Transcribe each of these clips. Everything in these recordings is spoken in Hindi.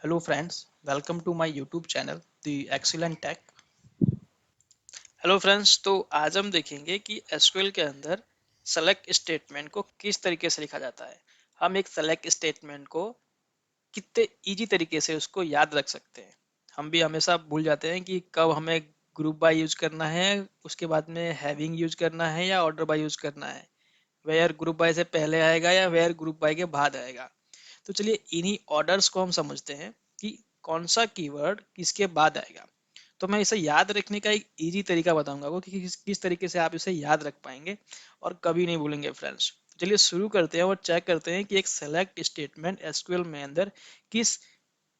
Hello friends, welcome to my YouTube channel The Excellent Tech। Hello friends, तो आज हम देखेंगे कि एसक्यूएल के अंदर सेलेक्ट स्टेटमेंट को किस तरीके से लिखा जाता है। हम एक सेलेक्ट स्टेटमेंट को कितने इजी तरीके से उसको याद रख सकते हैं। हम भी हमेशा भूल जाते हैं कि कब हमें ग्रुप बाय यूज करना है, उसके बाद में हैविंग यूज करना है या ऑर्डर बाय यूज करना है, वेयर ग्रुप बाय से पहले आएगा या वेयर ग्रुप बाय के बाद आएगा। तो चलिए इन्हीं ऑर्डर्स को हम समझते हैं कि कौन सा कीवर्ड किसके बाद आएगा। तो मैं इसे याद रखने का एक इजी तरीका बताऊंगा आपको कि किस तरीके से आप इसे याद रख पाएंगे और कभी नहीं भूलेंगे फ्रेंड्स। चलिए शुरू करते हैं और चेक करते हैं कि एक सेलेक्ट स्टेटमेंट एसक्यूएल में अंदर किस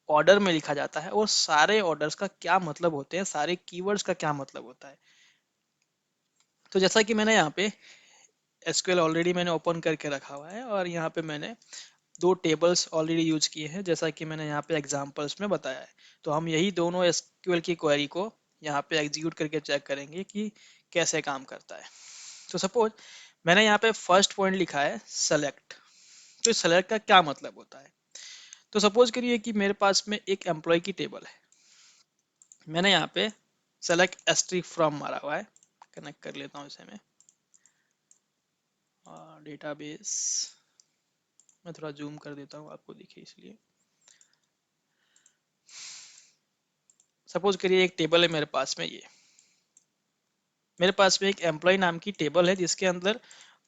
ऑर्डर में लिखा जाता है और सारे ऑर्डर्स का क्या मतलब होते हैं, सारे कीवर्ड्स का क्या मतलब होता है। तो जैसा कि मैंने यहाँ पे एसक्यूएल ऑलरेडी मैंने ओपन करके रखा हुआ है और यहाँ पे मैंने दो टेबल्स ऑलरेडी यूज किए हैं, जैसा कि मैंने यहाँ पे एग्जांपल्स में बताया है। तो हम यही दोनों एसक्यूएल की क्वेरी को यहाँ पे एग्जीक्यूट करके चेक करेंगे कि कैसे काम करता है। तो सपोज मैंने यहाँ पे फर्स्ट पॉइंट लिखा है सेलेक्ट। तो सेलेक्ट का क्या मतलब होता है? तो सपोज करिए कि मेरे पास में एक एम्प्लॉय की टेबल है। मैंने यहाँ पे सेलेक्ट एस्ट्रिक फ्रॉम मारा हुआ है। कनेक्ट कर लेता हूँ इसे मैं डेटाबेस। मैं थोड़ा जूम कर देता हूँ आपको दिखे इसलिए। सपोज करिए एक टेबल है मेरे पास में, ये मेरे पास में एक एम्प्लॉय नाम की टेबल है जिसके अंदर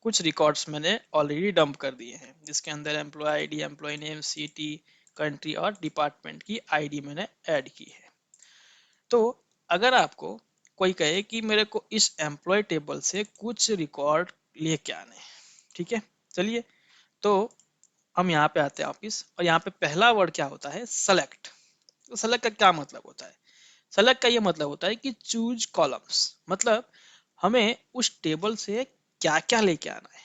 कुछ रिकॉर्ड्स मैंने ऑलरेडी डंप कर दिए हैं, जिसके अंदर employee ID, employee name, city, country और डिपार्टमेंट की आईडी मैंने ऐड की है। तो अगर आपको कोई कहे कि मेरे को इस एम्प्लॉय टेबल से कुछ रिकॉर्ड लेके आने, ठीक है, चलिए तो हम यहाँ पे आते हैं ऑफिस और यहाँ पे पहला वर्ड क्या होता है? सेलेक्ट। तो सेलेक्ट का क्या मतलब होता है? सेलेक्ट का ये मतलब होता है कि चूज कॉलम्स, मतलब हमें उस टेबल से क्या क्या लेके आना है।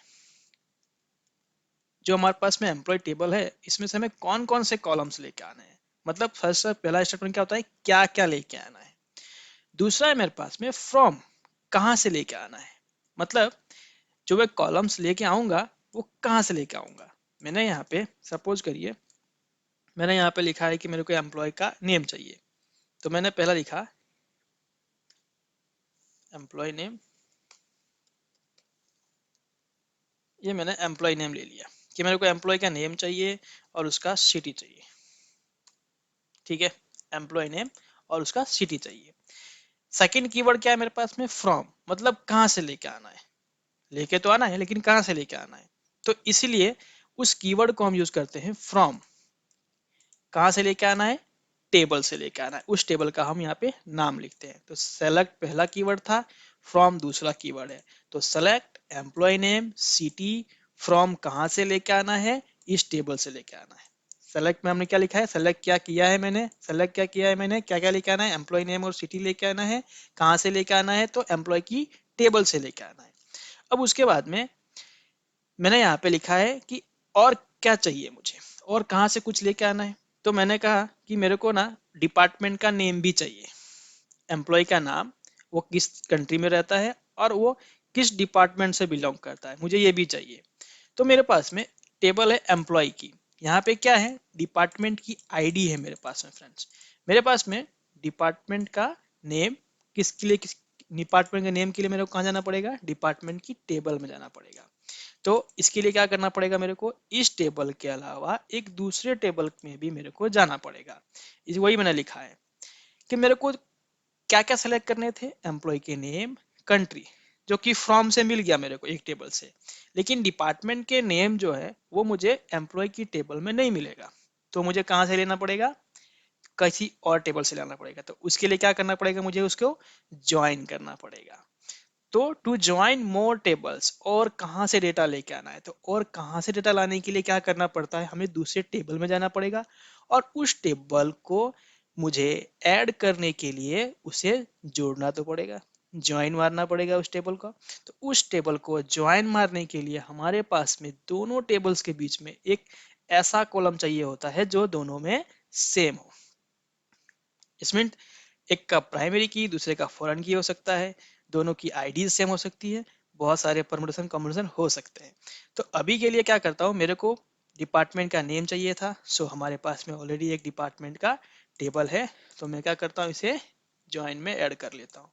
जो हमारे पास में एम्प्लॉय टेबल है इसमें से हमें कौन कौन से कॉलम्स लेके आने हैं। मतलब फर्स्ट पहला स्टेटमेंट क्या होता है? क्या क्या लेके आना है। दूसरा है मेरे पास में फ्रॉम, कहाँ से लेके आना है। मतलब जो मैं कॉलम्स लेके आऊंगा वो कहाँ से लेके आऊंगा। मैंने यहाँ पे सपोज करिए मैंने यहाँ पे लिखा है कि मेरे को एम्प्लॉय का नेम चाहिए। तो मैंने पहला लिखा एम्प्लॉय नेम, ये मैंने एम्प्लॉय नेम ले लिया कि मेरे को एम्प्लॉय का नेम चाहिए और उसका सिटी चाहिए। ठीक है, एम्प्लॉय नेम और उसका सिटी चाहिए। सेकंड कीवर्ड क्या है मेरे पास में? फ्रॉम, मतलब कहाँ से लेके आना है। लेके तो आना है लेकिन कहाँ से लेके आना है। तो इसीलिए उस कीवर्ड को हम यूज करते हैं फ्रॉम। कहाँ से लेके आना है? टेबल से लेके आना है। उस टेबल का हम यहाँ पे नाम लिखते हैं। तो सेलेक्ट पहला कीवर्ड था, फ्रॉम दूसरा कीवर्ड है। तो select employee name, city, from कहाँ से लेके आना है? इस टेबल से लेके आना है। सेलेक्ट में हमने क्या लिखा है? सेलेक्ट क्या किया है मैंने? सेलेक्ट क्या किया है मैंने? क्या क्या लेके आना है? एम्प्लॉय नेम और सिटी लेके आना है। कहाँ से लेके आना है? तो एम्प्लॉय की टेबल से लेके आना है। अब उसके बाद में मैंने यहाँ पे लिखा है कि और क्या चाहिए मुझे, और कहाँ से कुछ लेके आना है। तो मैंने कहा कि मेरे को ना डिपार्टमेंट का नेम भी चाहिए, एम्प्लॉय का नाम, वो किस कंट्री में रहता है और वो किस डिपार्टमेंट से बिलोंग करता है, मुझे ये भी चाहिए। तो मेरे पास में टेबल है एम्प्लॉय की। यहाँ पे क्या है? डिपार्टमेंट की आईडी है मेरे पास में फ्रेंड्स। मेरे पास में डिपार्टमेंट का नेम, किसके लिए किस डिपार्टमेंट के नेम के लिए मेरे को कहाँ जाना पड़ेगा? डिपार्टमेंट की टेबल में जाना पड़ेगा। तो इसके लिए क्या करना पड़ेगा मेरे को? इस टेबल के अलावा एक दूसरे टेबल में भी मेरे को जाना पड़ेगा। इस वही मैंने लिखा है कि मेरे को क्या क्या सेलेक्ट करने थे? एम्प्लॉय के नेम, कंट्री, जो कि फ्रॉम से मिल गया मेरे को एक टेबल से, लेकिन डिपार्टमेंट के नेम जो है वो मुझे एम्प्लॉय की टेबल में नहीं मिलेगा। तो मुझे कहाँ से लेना पड़ेगा? किसी और टेबल से लाना पड़ेगा। तो उसके लिए क्या करना पड़ेगा? मुझे उसको ज्वाइन करना पड़ेगा। तो टू ज्वाइन मोर टेबल्स, और कहाँ से डेटा लेके आना है। तो और कहाँ से डेटा लाने के लिए क्या करना पड़ता है? हमें दूसरे टेबल में जाना पड़ेगा और उस टेबल को मुझे ऐड करने के लिए उसे जोड़ना तो पड़ेगा, ज्वाइन मारना पड़ेगा उस टेबल का। तो उस टेबल को ज्वाइन मारने के लिए हमारे पास में दोनों टेबल्स के बीच में एक ऐसा कॉलम चाहिए होता है जो दोनों में सेम हो। इसमें एक का प्राइमरी की, दूसरे का फॉरेन की हो सकता है, दोनों की आईडी सेम हो सकती है, बहुत सारे परम्यूटेशन कॉम्बिनेशन हो सकते हैं। तो अभी के लिए क्या करता हूँ, मेरे को डिपार्टमेंट का नेम चाहिए था, सो हमारे पास में ऑलरेडी एक डिपार्टमेंट का टेबल है, तो मैं क्या करता हूँ, इसे ज्वाइन में ऐड कर लेता हूँ।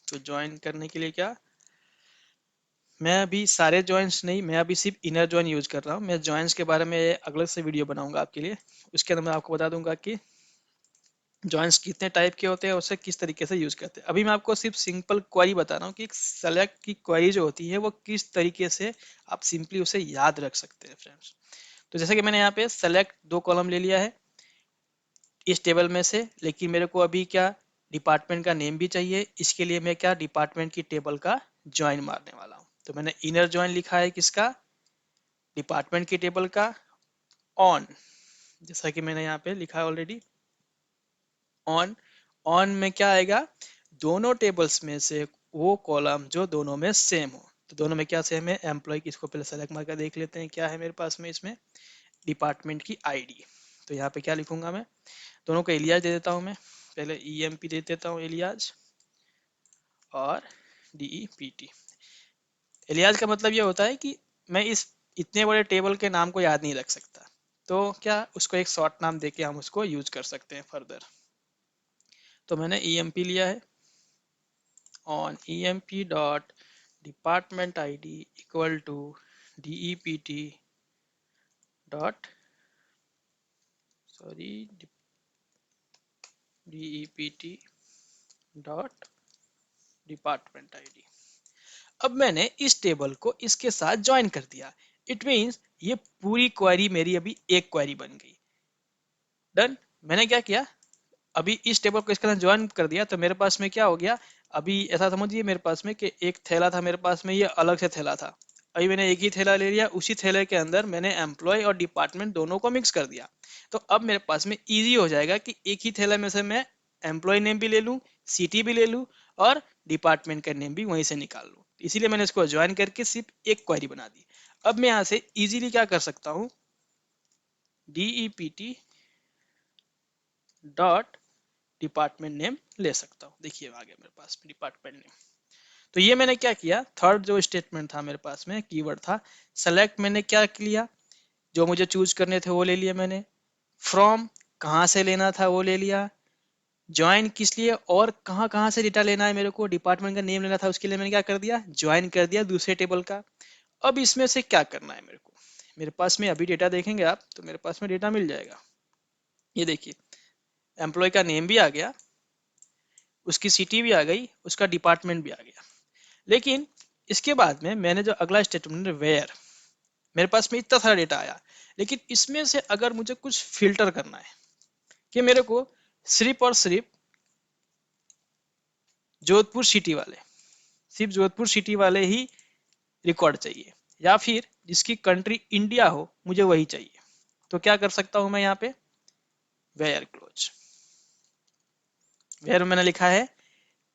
तो ज्वाइन करने के लिए क्या, मैं अभी सारे जॉइंट्स नहीं, मैं अभी सिर्फ इनर जॉइन यूज कर रहा हूँ। मैं जॉइंट्स के बारे में अलग से वीडियो बनाऊंगा आपके लिए, उसके अंदर मैं आपको बता दूंगा कि जॉइंट्स कितने टाइप के होते हैं, उसे किस तरीके से यूज करते हैं। अभी मैं आपको सिर्फ सिंपल क्वेरी बता रहा हूँ कि सेलेक्ट की क्वेरी जो होती है वो किस तरीके से आप सिंपली उसे याद रख सकते हैं फ्रेंड्स। तो जैसे कि मैंने यहाँ पे सेलेक्ट 2 कॉलम ले लिया है इस टेबल में से, लेकिन मेरे को अभी क्या डिपार्टमेंट का नेम भी चाहिए। इसके लिए मैं क्या डिपार्टमेंट की टेबल का ज्वाइन मारने वाला हूँ। तो मैंने इनर ज्वाइन लिखा है किसका, डिपार्टमेंट की टेबल का ऑन, जैसा कि मैंने यहाँ पे लिखा है ऑलरेडी ऑन। ऑन में क्या आएगा, दोनों टेबल्स में से वो कॉलम जो दोनों में सेम हो। तो दोनों में क्या सेम है, एम्प्लॉय की, इसको पहले सेलेक्ट मार कर देख लेते हैं क्या है मेरे पास में इसमें, डिपार्टमेंट की आईडी। तो यहाँ पे क्या लिखूंगा मैं, दोनों को एलियाज दे देता हूँ मैं, पहले ईएमपी दे देता हूँ एलियाज और डीईपीटी। एलियाज का मतलब ये होता है कि मैं इस इतने बड़े टेबल के नाम को याद नहीं रख सकता, तो क्या उसको एक शॉर्ट नाम देके हम उसको यूज कर सकते हैं फर्दर। तो मैंने ईएमपी लिया है on emp dot department id equal to dept dot sorry dept dot department id। अब मैंने इस टेबल को इसके साथ ज्वाइन कर दिया। इट मीन्स ये पूरी क्वेरी मेरी अभी एक क्वेरी बन गई। डन। मैंने क्या किया, अभी इस टेबल को इसके साथ ज्वाइन कर दिया, तो मेरे पास में क्या हो गया, अभी ऐसा समझिए मेरे पास में कि एक थैला था मेरे पास में, ये अलग से थैला था। अभी मैंने एक ही थैला ले लिया, उसी थैले के अंदर मैंने एम्प्लॉय और डिपार्टमेंट दोनों को मिक्स कर दिया। तो अब मेरे पास में इजी हो जाएगा कि एक ही थैला में से मैं एम्प्लॉय नेम भी ले लूँ, सिटी भी ले लूँ और डिपार्टमेंट का नेम भी वहीं से निकाल लूँ। इसीलिए मैंने इसको ज्वाइन करके सिर्फ एक क्वेरी बना दी। अब मैं यहाँ से इजीली क्या कर सकता हूँ, DEPT डॉट डिपार्टमेंट नेम ले सकता हूँ। देखिए आ गया मेरे पास डिपार्टमेंट नेम। तो ये मैंने क्या किया, थर्ड जो स्टेटमेंट था मेरे पास में, कीवर्ड था सेलेक्ट, मैंने क्या किया, जो मुझे चूज करने थे वो ले लिया मैंने। फ्रॉम, कहाँ से लेना था वो ले लिया। ज्वाइन किस लिए और कहाँ कहाँ से डेटा लेना है, मेरे को डिपार्टमेंट का नेम लेना था, उसके लिए मैंने क्या कर दिया, ज्वाइन कर दिया दूसरे टेबल का। अब इसमें से क्या करना है मेरे को, मेरे पास में अभी डेटा देखेंगे आप तो मेरे पास में डेटा मिल जाएगा। ये देखिए एम्प्लॉय का नेम भी आ गया, उसकी सिटी भी आ गई, उसका डिपार्टमेंट भी आ गया। लेकिन इसके बाद में मैंने जो अगला स्टेटमेंट वेयर, मेरे पास में इतना सारा डेटा आया, लेकिन इसमें से अगर मुझे कुछ फिल्टर करना है कि मेरे को सिर्फ और सिर्फ जोधपुर सिटी वाले, सिर्फ जोधपुर सिटी वाले ही रिकॉर्ड चाहिए, या फिर जिसकी कंट्री इंडिया हो मुझे वही चाहिए, तो क्या कर सकता हूं मैं यहाँ पे, वेयर क्लोज। वेयर मैंने लिखा है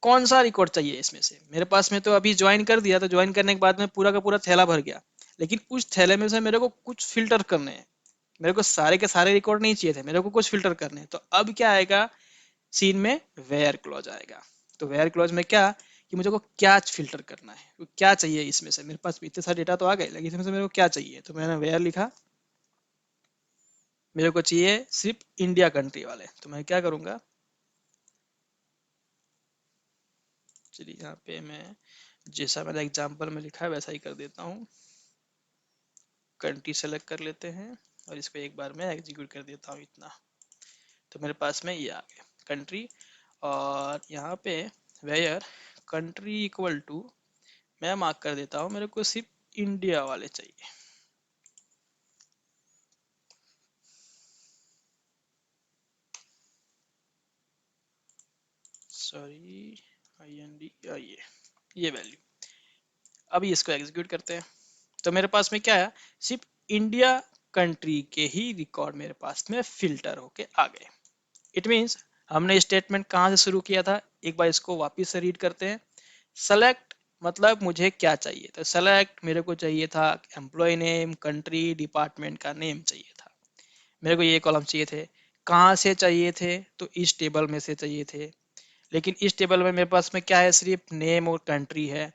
कौन सा रिकॉर्ड चाहिए इसमें से। मेरे पास में तो अभी ज्वाइन कर दिया, तो ज्वाइन करने के बाद में पूरा का पूरा थैला भर गया, लेकिन उस थैले में से मेरे को कुछ फिल्टर करने हैं। मेरे को सारे के सारे रिकॉर्ड नहीं चाहिए थे, मेरे को कुछ फिल्टर करने हैं। तो अब क्या आएगा सीन में, वेयर क्लॉज आएगा। तो वेयर क्लॉज में क्या कि मुझे को क्या फिल्टर करना है, तो क्या चाहिए इसमें से, मेरे पास इतने सारे डेटा तो आ गए, लेकिन इसमें से मेरे को क्या चाहिए, तो मैंने वेयर लिखा। मेरे को चाहिए सिर्फ इंडिया कंट्री वाले, तो मैं क्या करूंगा, चलिए यहाँ पे मैं जैसा मैंने एग्जाम्पल में लिखा है वैसा ही कर देता हूँ। कंट्री सेलेक्ट कर लेते हैं और इसको एक बार में एग्जीक्यूट कर देता हूँ इतना। तो मेरे पास में ये आ गया कंट्री, और यहाँ पे वेयर कंट्री इक्वल टू मैं मार्क कर देता हूँ, मेरे को सिर्फ इंडिया वाले चाहिए। सॉरी IND ये वैल्यू। अभी इसको एग्जीक्यूट करते हैं, तो मेरे पास में क्या है, सिर्फ इंडिया कंट्री के ही रिकॉर्ड मेरे पास में फिल्टर होके आ गए। इट मीन्स हमने स्टेटमेंट कहाँ से शुरू किया था, एक बार इसको वापस से रीड करते हैं। सेलेक्ट मतलब मुझे क्या चाहिए, तो सेलेक्ट मेरे को चाहिए था एम्प्लॉय नेम, कंट्री, डिपार्टमेंट का नेम चाहिए था, मेरे को ये कॉलम चाहिए थे। कहाँ से चाहिए थे, तो इस टेबल में से चाहिए थे, लेकिन इस टेबल में मेरे पास में क्या है, सिर्फ नेम और कंट्री है।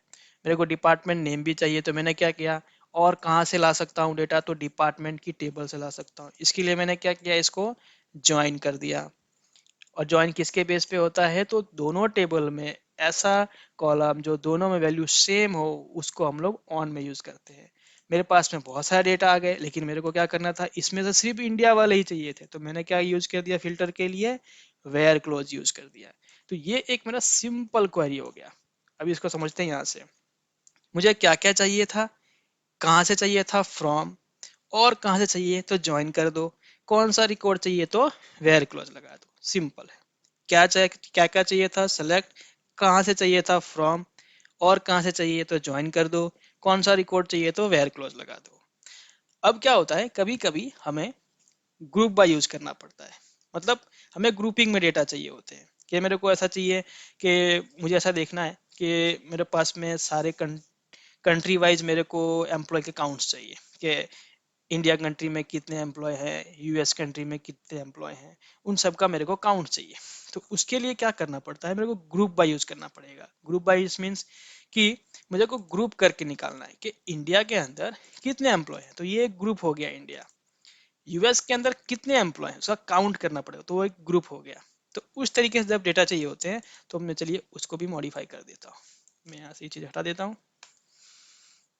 मेरे को डिपार्टमेंट नेम भी चाहिए, तो मैंने क्या किया, और कहाँ से ला सकता हूँ डेटा, तो डिपार्टमेंट की टेबल से ला सकता हूँ। इसके लिए मैंने क्या किया, इसको ज्वाइन कर दिया। और ज्वाइन किसके बेस पे होता है, तो दोनों टेबल में ऐसा कॉलम जो दोनों में वैल्यू सेम हो उसको हम लोग ऑन में यूज करते हैं। मेरे पास में बहुत सारे डेटा आ गए, लेकिन मेरे को क्या करना था, इसमें से सिर्फ इंडिया वाले ही चाहिए थे, तो मैंने क्या यूज कर दिया फिल्टर के लिए, वेयर क्लोज यूज कर दिया। तो ये एक मेरा सिंपल क्वेरी हो गया। अभी इसको समझते हैं यहाँ से। मुझे क्या क्या चाहिए था, कहाँ से चाहिए था, फ्रॉम, और कहाँ से चाहिए तो ज्वाइन कर दो, कौन सा रिकॉर्ड चाहिए तो वेयर क्लोज लगा दो, सिंपल है। क्या चाहिए, क्या क्या चाहिए था, सेलेक्ट, कहाँ से चाहिए था, फ्रॉम, और कहाँ से चाहिए तो ज्वाइन कर दो, कौन सा रिकॉर्ड चाहिए तो वेयर क्लोज लगा दो। अब क्या होता है, कभी कभी हमें ग्रुप बाय यूज करना पड़ता है। मतलब हमें ग्रुपिंग में डेटा चाहिए होते हैं, कि मेरे को ऐसा चाहिए कि मुझे ऐसा देखना है कि मेरे पास में सारे कंट्री वाइज मेरे को एम्प्लॉय के काउंट्स चाहिए, कि इंडिया कंट्री में कितने एम्प्लॉय हैं, यूएस कंट्री में कितने एम्प्लॉय हैं, उन सब का मेरे को काउंट चाहिए। तो उसके लिए क्या करना पड़ता है, मेरे को ग्रुप बाय यूज करना पड़ेगा। ग्रुप बाय मीन्स कि मुझे को ग्रुप करके निकालना है कि इंडिया के अंदर कितने एम्प्लॉय हैं, तो ये एक ग्रुप हो गया इंडिया। यूएस के अंदर कितने एम्प्लॉय हैं उसका काउंट करना पड़ेगा, तो वो एक ग्रुप हो गया। तो उस तरीके से जब डेटा चाहिए होते हैं, तो मैं चलिए उसको भी मॉडिफाई कर देता हूँ। मैं यहाँ से ये चीज़ हटा देता हूँ।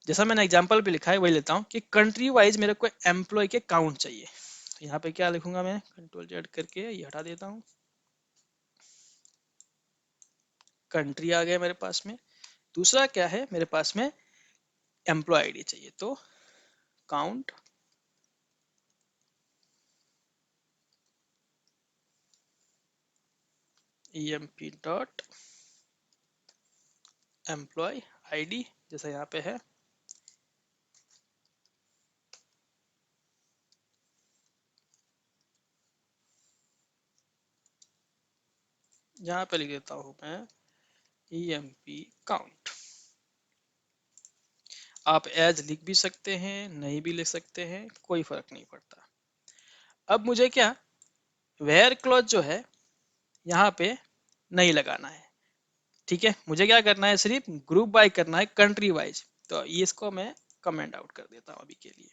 जैसा मैंने एग्जाम्पल पे लिखा है वही लेता हूँ कि कंट्री वाइज मेरे को एम्प्लॉय के काउंट चाहिए। तो यहाँ पे क्या लिखूंगा, मैं कंट्रोल जेड करके ये हटा देता हूँ। कंट्री आ गया मेरे पास में। दूसरा क्या है, मेरे पास में एम्प्लॉय आईडी चाहिए, तो count emp dot employee ID, जैसा यहाँ पे है। यहाँ पे लिख देता हूँ मैं emp काउंट। आप एज लिख भी सकते हैं, नहीं भी लिख सकते हैं, कोई फर्क नहीं पड़ता। अब मुझे क्या, वेयर क्लॉज जो है यहाँ पे नहीं लगाना है। ठीक है, मुझे क्या करना है, सिर्फ ग्रुप बाय करना है कंट्री वाइज। तो ये इसको मैं कमेंट आउट कर देता हूँ अभी के लिए।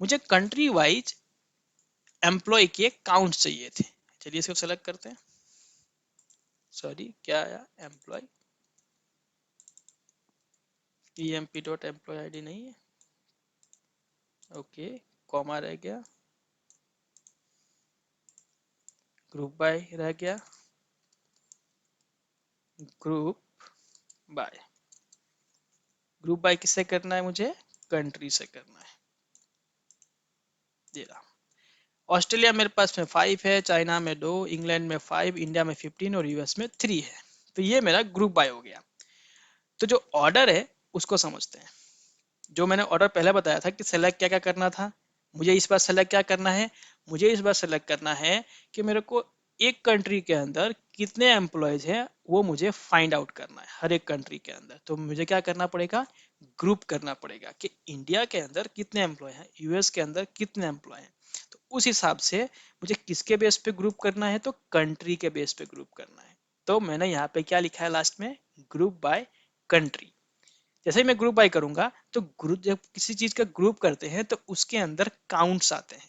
मुझे कंट्री वाइज एम्प्लॉय के काउंट चाहिए थे। चलिए इसको सेलेक्ट करते हैं। सॉरी, क्या आया, employee emp dot employee ID नहीं है, ओके, कॉमा रह गया, ग्रुप बाय रह गया, ग्रुप बाय। ग्रुप बाय किससे करना है, मुझे कंट्री से करना है। दे रहा, ऑस्ट्रेलिया मेरे पास में 5 है, चाइना में 2, इंग्लैंड में 5, इंडिया में 15 और यूएस में 3 है। तो ये मेरा ग्रुप बाय हो गया। तो जो ऑर्डर है उसको समझते हैं। जो मैंने ऑर्डर पहले बताया था कि सेलेक्ट क्या क्या करना था, मुझे इस बार सेलेक्ट क्या करना है, मुझे इस बार सेलेक्ट करना है कि मेरे को एक कंट्री के अंदर कितने एम्प्लॉयज हैं वो मुझे फाइंड आउट करना है हर एक कंट्री के अंदर। तो मुझे क्या करना पड़ेगा, ग्रुप करना पड़ेगा कि इंडिया के अंदर कितने एम्प्लॉय हैं, यूएस के अंदर कितने एम्प्लॉय हैं। तो उस हिसाब से मुझे किसके बेस पे ग्रुप करना है, तो कंट्री के बेस पे ग्रुप करना है। तो मैंने यहाँ पे क्या लिखा है लास्ट में, ग्रुप बाय कंट्री। जैसे ही मैं ग्रुप बाय करूंगा तो ग्रुप, जब किसी चीज का ग्रुप करते हैं तो उसके अंदर काउंट्स आते हैं।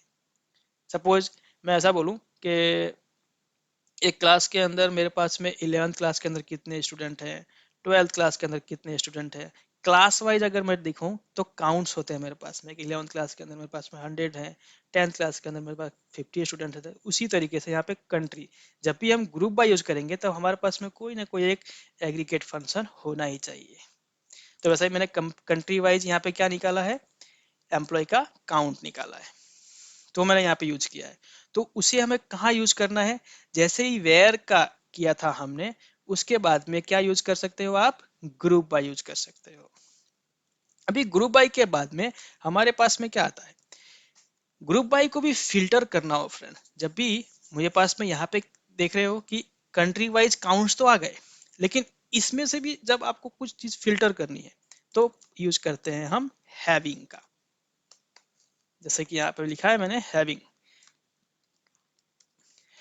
सपोज मैं ऐसा बोलूं कि एक क्लास के अंदर मेरे पास में 11th क्लास के अंदर कितने स्टूडेंट हैं, 12th क्लास के अंदर कितने स्टूडेंट हैं, क्लास वाइज अगर मैं दिखूं तो काउंट्स होते हैं मेरे पास में। 11th क्लास के अंदर मेरे पास में 100 है, 10th क्लास के अंदर मेरे पास 50 स्टूडेंट है। उसी तरीके से यहाँ पे कंट्री, जब भी हम ग्रुप बाय यूज करेंगे तब हमारे पास में कोई ना कोई एक एग्रीगेट फंक्शन होना ही चाहिए। तो वैसे ही मैंने कंट्री वाइज यहाँ पे क्या निकाला है, एम्प्लॉय का काउंट निकाला है, तो मैंने यहाँ पे यूज किया है। तो उसे हमें कहाँ यूज करना है, जैसे ही वेयर का किया था हमने, उसके बाद में क्या यूज कर सकते हो आप, ग्रुप बाय यूज कर सकते हो। अभी ग्रुप बाय के बाद में हमारे पास में क्या आता है, ग्रुप बाय को भी फिल्टर करना हो फ्रेंड। जब भी मुझे पास में यहाँ पे देख रहे हो कि कंट्री वाइज काउंट्स तो आ गए, लेकिन इसमें से भी जब आपको कुछ चीज फिल्टर करनी है तो यूज करते हैं हम हैविंग का। जैसे कि यहाँ पे लिखा है मैंने हैविंग।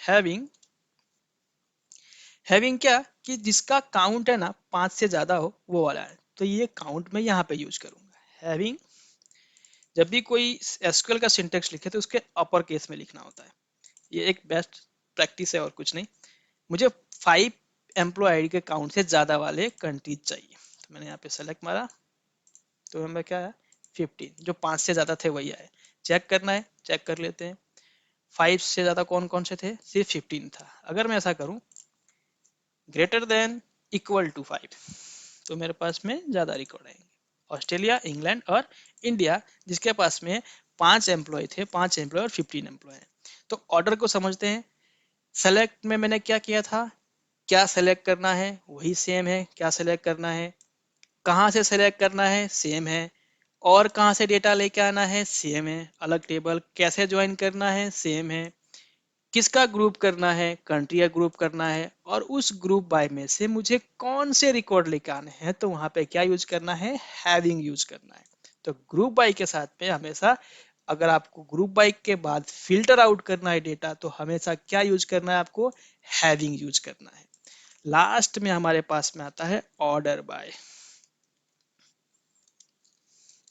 हैविंग, हैविंग क्या, कि जिसका काउंट है ना 5 से ज्यादा हो वो वाला है। तो ये काउंट मैं यहाँ पे यूज करूंगा, हैविंग, जब भी कोई एसक्यूएल का सिंटेक्स लिखे तो उसके अपर केस में लिखना होता है। ये एक बेस्ट प्रैक्टिस है और कुछ नहीं। मुझे 5 एम्प्लॉय आईडी के काउंट से ज्यादा वाले कंट्रीज चाहिए, तो मैंने यहाँ पे सेलेक्ट मारा, तो हमें क्या है 15, जो 5 से ज्यादा थे वही आए। चेक करना है, चेक कर लेते हैं। 5 से ज्यादा कौन कौन से थे, सिर्फ 15 था। अगर मैं ऐसा करूं ग्रेटर देन इक्वल टू 5, तो मेरे पास में ज्यादा रिकॉर्ड आएंगे। ऑस्ट्रेलिया, इंग्लैंड और इंडिया, जिसके पास में 5 एम्प्लॉय थे, 5 एम्प्लॉय और 15 एम्प्लॉय हैं। तो ऑर्डर को समझते हैं। सेलेक्ट में मैंने क्या किया था, क्या सेलेक्ट करना है वही सेम है, क्या सेलेक्ट करना है, कहाँ से सेलेक्ट करना है सेम है, और कहाँ से डेटा लेके आना है सेम है, अलग टेबल कैसे ज्वाइन करना है सेम है, किसका ग्रुप करना है कंट्री का ग्रुप करना है, और उस ग्रुप बाय में से मुझे कौन से रिकॉर्ड लेके आने हैं, तो वहां पे क्या यूज करना है, हैविंग यूज करना है। तो ग्रुप बाय के साथ में हमेशा, अगर आपको ग्रुप बाय के बाद फिल्टर आउट करना है डेटा, तो हमेशा क्या यूज करना है, आपको हैविंग यूज करना है। लास्ट में हमारे पास में आता है ऑर्डर बाय।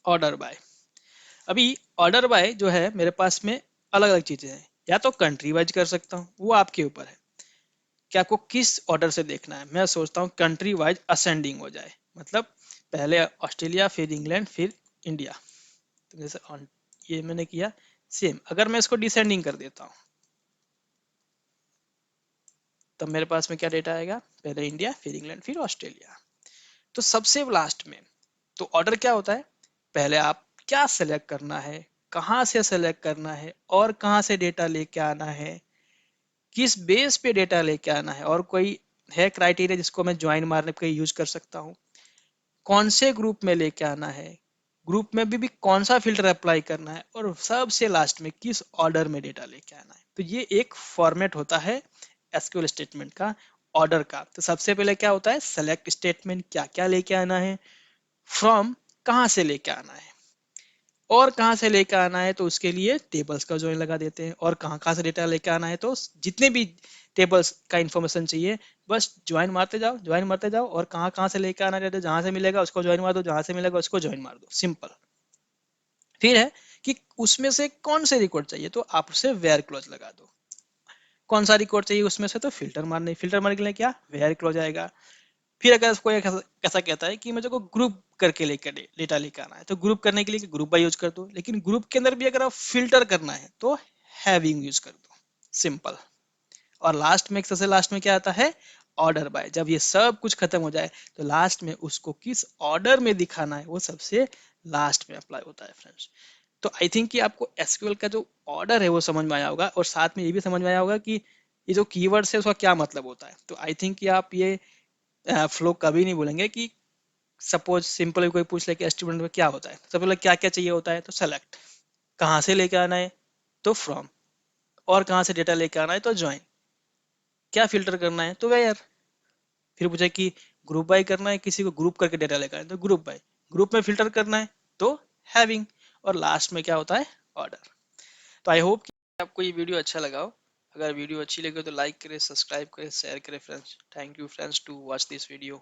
ऑर्डर बाय, अभी ऑर्डर बाय जो है मेरे पास में अलग अलग चीजें हैं। या तो कंट्री वाइज कर सकता हूँ, वो आपके ऊपर है कि आपको किस ऑर्डर से देखना है। मैं सोचता हूँ कंट्री वाइज असेंडिंग हो जाए, मतलब पहले ऑस्ट्रेलिया, फिर इंग्लैंड, फिर इंडिया। तो जैसे ये मैंने किया सेम। अगर मैं इसको डिसेंडिंग कर देता हूँ, तब मेरे पास में क्या डेटा आएगा, पहले इंडिया, फिर इंग्लैंड, फिर ऑस्ट्रेलिया। तो सबसे लास्ट में, तो ऑर्डर क्या होता है, पहले आप क्या सेलेक्ट करना है, कहाँ से सेलेक्ट करना है, और कहाँ से डेटा लेके आना है, किस बेस पे डेटा लेके आना है, और कोई है क्राइटेरिया जिसको मैं ज्वाइन मारने पे यूज कर सकता हूँ, कौन से ग्रुप में लेके आना है, ग्रुप में भी कौन सा फिल्टर अप्लाई करना है, और सबसे लास्ट में किस ऑर्डर में डेटा लेके आना है। तो ये एक फॉर्मेट होता है एसक्यूएल स्टेटमेंट का, ऑर्डर का। तो सबसे पहले क्या होता है, सेलेक्ट स्टेटमेंट, क्या क्या लेके आना है, फ्रॉम कहाँ से लेके आना है, और कहाँ से लेकर आना है, तो उसके लिए टेबल्स का ज्वाइन लगा देते हैं। और कहाँ कहाँ से डेटा लेकर आना है, तो जितने भी टेबल्स का इंफॉर्मेशन चाहिए बस ज्वाइन मारते जाओ, ज्वाइन मारते जाओ, और कहाँ कहाँ से लेकर आना है, जहां से मिलेगा उसको ज्वाइन मार दो, जहां से मिलेगा उसको ज्वाइन मार दो, सिंपल। फिर है कि उसमें से कौन से रिकॉर्ड चाहिए, तो आप उसे वेयर क्लॉज लगा दो। कौन सा रिकॉर्ड चाहिए उसमें से, तो फिल्टर मारने, फिल्टर मारने के लिए क्या, वेयर क्लॉज आएगा। फिर अगर कोई ऐसा कहता है कि मुझे को ग्रुप करके लेकर डेटा लेकर आना है, तो ग्रुप करने के लिए ग्रुप बाय यूज कर दो। लेकिन ग्रुप के अंदर भी अगर आप फिल्टर करना है तो हैविंग यूज कर दो, सिंपल। और लास्ट में, सबसे लास्ट में क्या आता है, ऑर्डर बाय। जब ये सब कुछ खत्म हो जाए तो लास्ट में उसको किस ऑर्डर में दिखाना है, वो सबसे लास्ट में अप्लाई होता है फ्रेंड्स। तो आई थिंक कि आपको एसक्यूएल का जो ऑर्डर है वो समझ में आया होगा, और साथ में ये भी समझ में आया होगा कि ये जो कीवर्ड्स है उसका क्या मतलब होता है। तो आई थिंक कि आप ये फ्लो कभी नहीं बोलेंगे कि सपोज सिंपल कोई पूछ ले कि एस्टिमेट में क्या होता है, सबसे पहले क्या क्या चाहिए होता है, तो सेलेक्ट, कहाँ से लेके आना है, तो फ्रॉम, और कहाँ से डेटा लेके आना है, तो ज्वाइन, क्या फिल्टर करना है, तो वेयर। फिर पूछे कि ग्रुप बाय करना है, किसी को ग्रुप करके डेटा लेकर आना है, तो ग्रुप बाय। ग्रुप में फिल्टर करना है तो हैविंग, और लास्ट में क्या होता है, ऑर्डर। तो आई होप कि आपको ये वीडियो अच्छा लगा हो। अगर वीडियो अच्छी लगे तो लाइक करें, सब्सक्राइब करें, शेयर करें friends. Thank you friends to watch this video.